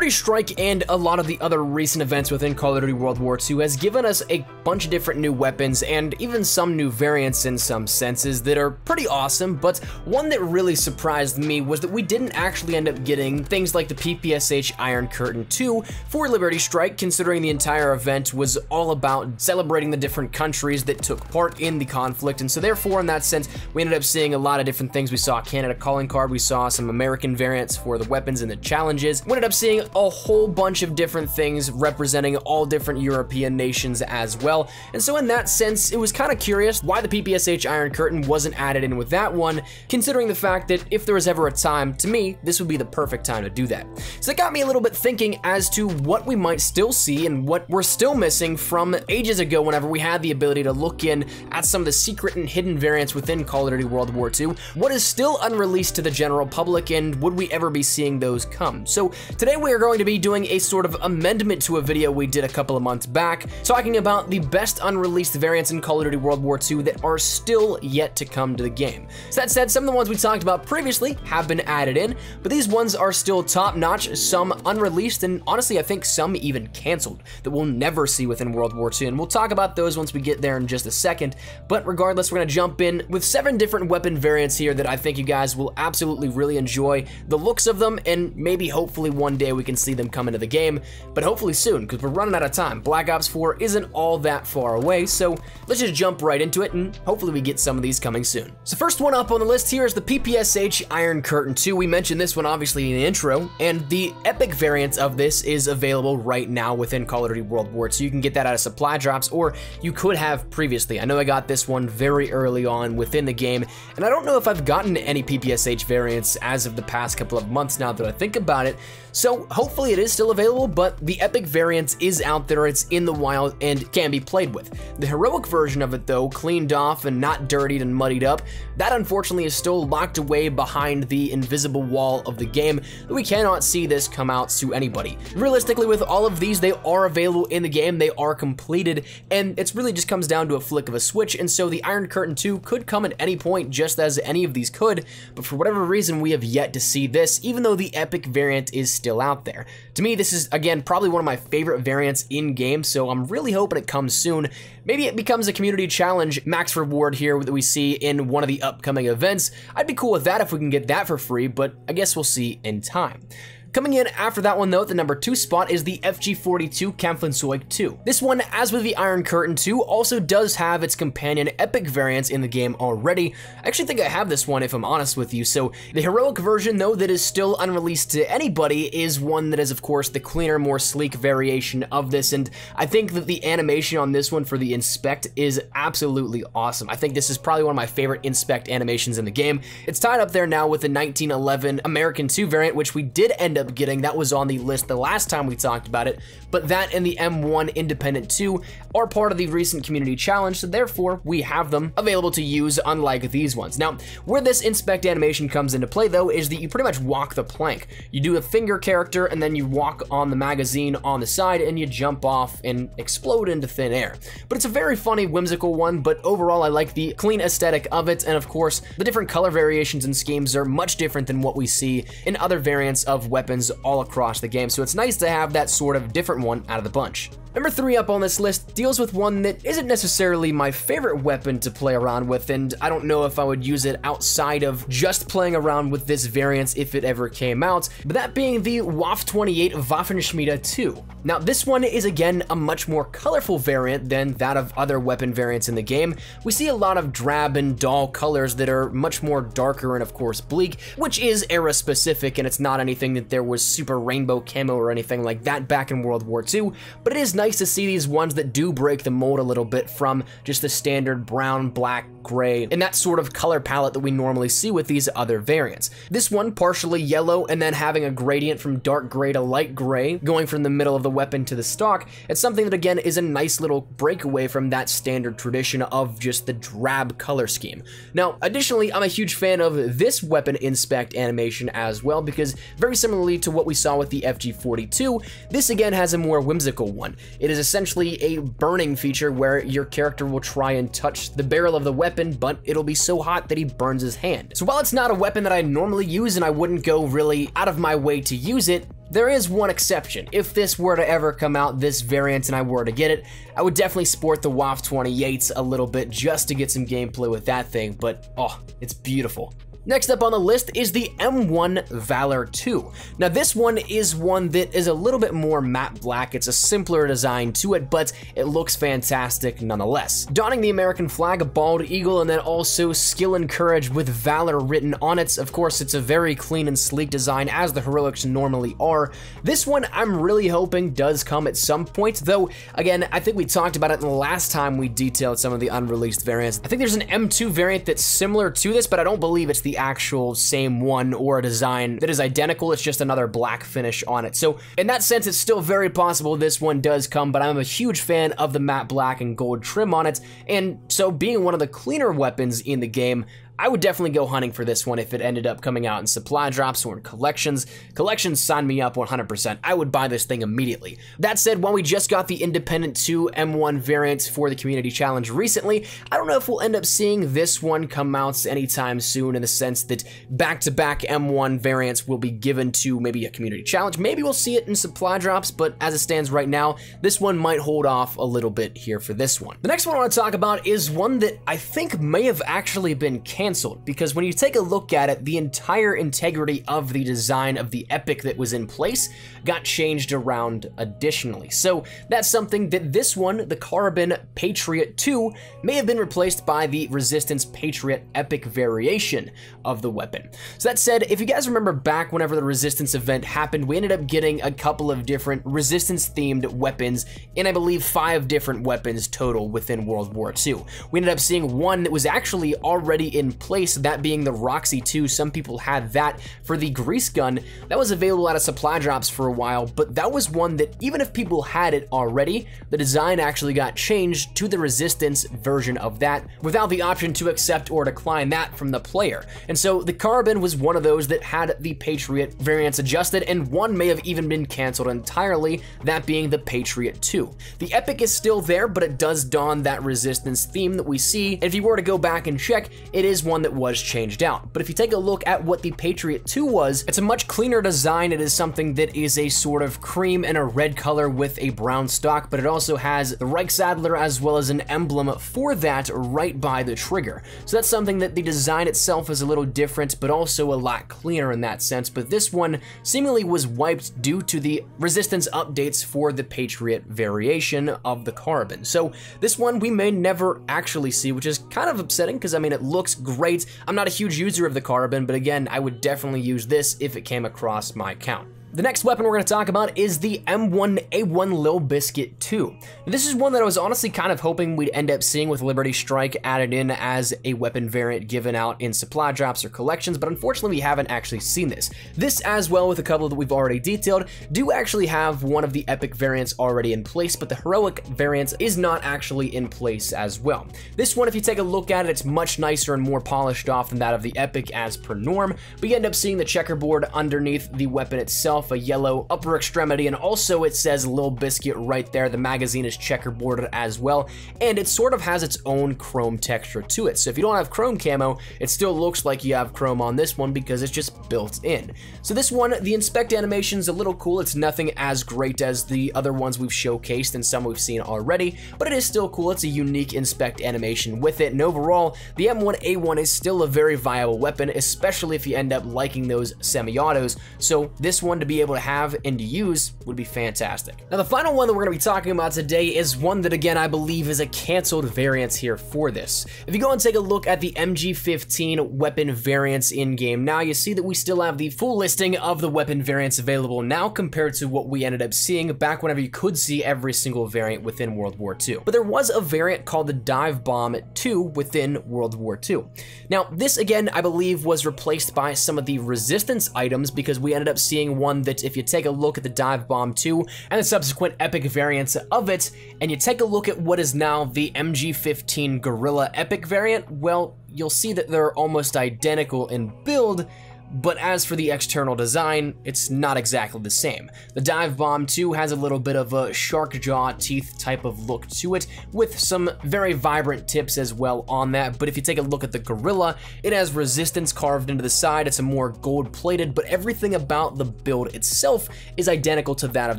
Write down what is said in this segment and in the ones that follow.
Liberty Strike and a lot of the other recent events within Call of Duty World War II has given us a bunch of different new weapons and even some new variants in some senses that are pretty awesome, but one that really surprised me was that we didn't actually end up getting things like the PPSH Iron Curtain 2 for Liberty Strike, considering the entire event was all about celebrating the different countries that took part in the conflict, and so therefore in that sense we ended up seeing a lot of different things. We saw Canada calling card, we saw some American variants for the weapons and the challenges, we ended up seeing a whole bunch of different things representing all different European nations as well. And so in that sense, it was kind of curious why the PPSH Iron Curtain wasn't added in with that one, considering the fact that if there was ever a time, to me, this would be the perfect time to do that. So that got me a little bit thinking as to what we might still see and what we're still missing from ages ago whenever we had the ability to look in at some of the secret and hidden variants within Call of Duty World War II. What is still unreleased to the general public, and would we ever be seeing those come? So today we are going to be doing a sort of amendment to a video we did a couple of months back, talking about the best unreleased variants in Call of Duty World War II that are still yet to come to the game. So that said, some of the ones we talked about previously have been added in, but these ones are still top-notch, some unreleased, and honestly I think some even canceled that we'll never see within World War II, and we'll talk about those once we get there in just a second. But regardless, we're going to jump in with 7 different weapon variants here that I think you guys will absolutely really enjoy the looks of them, and maybe hopefully one day we can see them come into the game, but hopefully soon, because we're running out of time. Black Ops 4 isn't all that far away, so let's just jump right into it, and hopefully we get some of these coming soon. So first one up on the list here is the PPSH Iron Curtain 2. We mentioned this one obviously in the intro, and the epic variant of this is available right now within Call of Duty World War II. You can get that out of supply drops, or you could have previously. I know I got this one very early on within the game, and I don't know if I've gotten any PPSH variants as of the past couple of months now that I think about it, so hopefully it is still available, but the epic variant is out there, it's in the wild, and can be played with. The heroic version of it though, cleaned off and not dirtied and muddied up, that unfortunately is still locked away behind the invisible wall of the game. We cannot see this come out to anybody. Realistically, with all of these, they are available in the game, they are completed, and it really just comes down to a flick of a switch, and so the Iron Curtain 2 could come at any point just as any of these could, but for whatever reason we have yet to see this, even though the epic variant is still out there. To me, this is, again, probably one of my favorite variants in game, so I'm really hoping it comes soon. Maybe it becomes a community challenge max reward here that we see in one of the upcoming events. I'd be cool with that if we can get that for free, but I guess we'll see in time. Coming in after that one though, at the number 2 spot is the FG42 Kampflugzeug 2. This one, as with the Iron Curtain 2, also does have its companion epic variants in the game already. I actually think I have this one if I'm honest with you, so the heroic version though that is still unreleased to anybody is one that is of course the cleaner, more sleek variation of this, and I think that the animation on this one for the inspect is absolutely awesome. I think this is probably one of my favorite inspect animations in the game. It's tied up there now with the 1911 American 2 variant, which we did end up getting. That was on the list the last time we talked about it, but that and the M1 Independent 2 are part of the recent community challenge, so therefore we have them available to use, unlike these ones. Now, where this inspect animation comes into play though is that you pretty much walk the plank. You do a finger character and then you walk on the magazine on the side and you jump off and explode into thin air. But it's a very funny, whimsical one, but overall I like the clean aesthetic of it, and of course the different color variations and schemes are much different than what we see in other variants of weapons all across the game, so it's nice to have that sort of different one out of the bunch. Number 3 up on this list deals with one that isn't necessarily my favorite weapon to play around with, and I don't know if I would use it outside of just playing around with this variant if it ever came out, but that being the WW28 Waffenschmiede 2. Now this one is again a much more colorful variant than that of other weapon variants in the game. We see a lot of drab and dull colors that are much more darker and of course bleak, which is era specific, and it's not anything that there was super rainbow camo or anything like that back in World War II, but it is nice to see these ones that do break the mold a little bit from just the standard brown, black, gray, and that sort of color palette that we normally see with these other variants. This one partially yellow and then having a gradient from dark gray to light gray, going from the middle of the weapon to the stock. It's something that again is a nice little breakaway from that standard tradition of just the drab color scheme. Now, additionally, I'm a huge fan of this weapon inspect animation as well, because very similarly to what we saw with the FG42, this again has a more whimsical one. It is essentially a burning feature where your character will try and touch the barrel of the weapon, but it'll be so hot that he burns his hand. So while it's not a weapon that I normally use and I wouldn't go really out of my way to use it, there is one exception. If this were to ever come out, this variant, and I were to get it, I would definitely sport the WW 28s a little bit just to get some gameplay with that thing, but oh, it's beautiful. Next up on the list is the M1 Valor 2. Now this one is one that is a little bit more matte black. It's a simpler design to it, but it looks fantastic nonetheless. Donning the American flag, a bald eagle, and then also skill and courage with valor written on it. Of course, it's a very clean and sleek design, as the heroics normally are. This one I'm really hoping does come at some point, though again, I think we talked about it the last time we detailed some of the unreleased variants. I think there's an M2 variant that's similar to this, but I don't believe it's the actual same one or a design that is identical. It's just another black finish on it. So in that sense, it's still very possible this one does come, but I'm a huge fan of the matte black and gold trim on it, and so being one of the cleaner weapons in the game, I would definitely go hunting for this one if it ended up coming out in supply drops or in collections. Collections sign me up 100%. I would buy this thing immediately. That said, while we just got the Independent 2 M1 variant for the Community Challenge recently, I don't know if we'll end up seeing this one come out anytime soon, in the sense that back-to-back M1 variants will be given to maybe a Community Challenge. Maybe we'll see it in supply drops, but as it stands right now, this one might hold off a little bit here for this one. The next one I want to talk about is one that I think may have actually been canceled, because when you take a look at it, the entire integrity of the design of the epic that was in place got changed around additionally. So that's something that this one, the Carbon Patriot 2, may have been replaced by the Resistance Patriot epic variation of the weapon. So that said, if you guys remember back whenever the Resistance event happened, we ended up getting a couple of different Resistance themed weapons, and I believe 5 different weapons total within World War II. We ended up seeing one that was actually already in place, that being the Roxy 2. Some people had that for the grease gun. That was available out of supply drops for a while, but that was one that even if people had it already, the design actually got changed to the Resistance version of that without the option to accept or decline that from the player. And so the Carbon was one of those that had the Patriot variants adjusted, and one may have even been canceled entirely, that being the Patriot 2. The epic is still there, but it does don that Resistance theme that we see, and if you were to go back and check, it is one that was changed out. But if you take a look at what the Patriot 2 was, it's a much cleaner design. It is something that is a sort of cream and a red color with a brown stock, but it also has the Reichsadler as well as an emblem for that right by the trigger. So that's something that the design itself is a little different, but also a lot cleaner in that sense. But this one seemingly was wiped due to the Resistance updates for the Patriot variation of the Carbon. So this one we may never actually see, which is kind of upsetting, because I mean, it looks great. I'm not a huge user of the Carbon, but again, I would definitely use this if it came across my account. The next weapon we're going to talk about is the M1A1 Lil Biscuit 2. This is one that I was honestly kind of hoping we'd end up seeing with Liberty Strike added in as a weapon variant given out in supply drops or collections, but unfortunately we haven't actually seen this. This, as well with a couple that we've already detailed, do actually have one of the epic variants already in place, but the heroic variant is not actually in place as well. This one, if you take a look at it, it's much nicer and more polished off than that of the epic as per norm, but you end up seeing the checkerboard underneath the weapon itself, a yellow upper extremity, and also it says Lil Biscuit right there. The magazine is checkerboarded as well, and it sort of has its own chrome texture to it. So if you don't have chrome camo, it still looks like you have chrome on this one because it's just built in. So this one, the inspect animation is a little cool. It's nothing as great as the other ones we've showcased and some we've seen already, but it is still cool. It's a unique inspect animation with it, and overall, the M1A1 is still a very viable weapon, especially if you end up liking those semi-autos. So this one to be able to have and to use would be fantastic. Now the final one that we're going to be talking about today is one that again I believe is a canceled variant here for this. If you go and take a look at the MG15 weapon variants in game now, you see that we still have the full listing of the weapon variants available now compared to what we ended up seeing back whenever you could see every single variant within World War II. But there was a variant called the Dive Bomb 2 within World War II. Now this again I believe was replaced by some of the Resistance items, because we ended up seeing one that if you take a look at the Dive Bomb 2 and the subsequent epic variants of it, and you take a look at what is now the MG15 Gorilla epic variant, well, you'll see that they're almost identical in build, but as for the external design, it's not exactly the same. The Dive Bomb 2 has a little bit of a shark jaw teeth type of look to it, with some very vibrant tips as well on that, but if you take a look at the Gorilla, it has resistance carved into the side, it's a more gold-plated, but everything about the build itself is identical to that of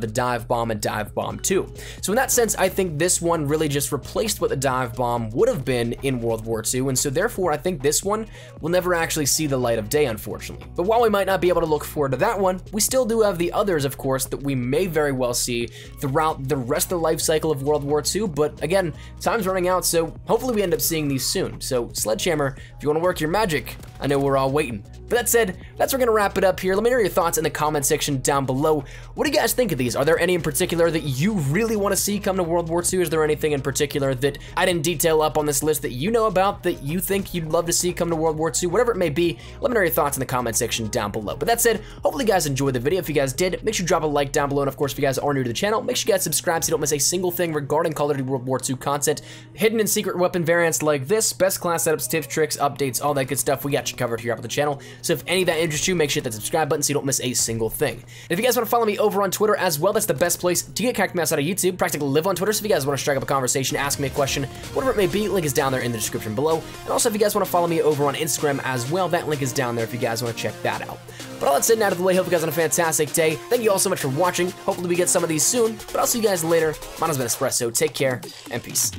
the Dive Bomb and Dive Bomb 2. So in that sense, I think this one really just replaced what the Dive Bomb would have been in World War II, and so therefore I think this one will never actually see the light of day, unfortunately. But while we might not be able to look forward to that one, we still do have the others, of course, that we may very well see throughout the rest of the life cycle of World War II, but again, time's running out, so hopefully we end up seeing these soon. So Sledgehammer, if you want to work your magic, I know we're all waiting. But that said, that's where we're gonna wrap it up here. Let me know your thoughts in the comment section down below. What do you guys think of these? Are there any in particular that you really want to see come to World War II? Is there anything in particular that I didn't detail up on this list that you know about that you think you'd love to see come to World War II? Whatever it may be, let me know your thoughts in the comment section down below. But that said, hopefully you guys enjoyed the video. If you guys did, make sure you drop a like down below, and of course, if you guys are new to the channel, make sure you guys subscribe so you don't miss a single thing regarding Call of Duty World War II content. Hidden and secret weapon variants like this, best class setups, tips, tricks, updates, all that good stuff, we got you covered here up on the channel. So if any of that interests you, make sure you hit that subscribe button so you don't miss a single thing. And if you guys want to follow me over on Twitter as well, that's the best place to get character mouse out of YouTube. Practically live on Twitter, so if you guys want to strike up a conversation, ask me a question, whatever it may be, link is down there in the description below. And also, if you guys want to follow me over on Instagram as well, that link is down there if you guys want to check that out. But all that said and out of the way, hope you guys have a fantastic day. Thank you all so much for watching. Hopefully we get some of these soon, but I'll see you guys later. Mine has been Espresso. Take care, and peace.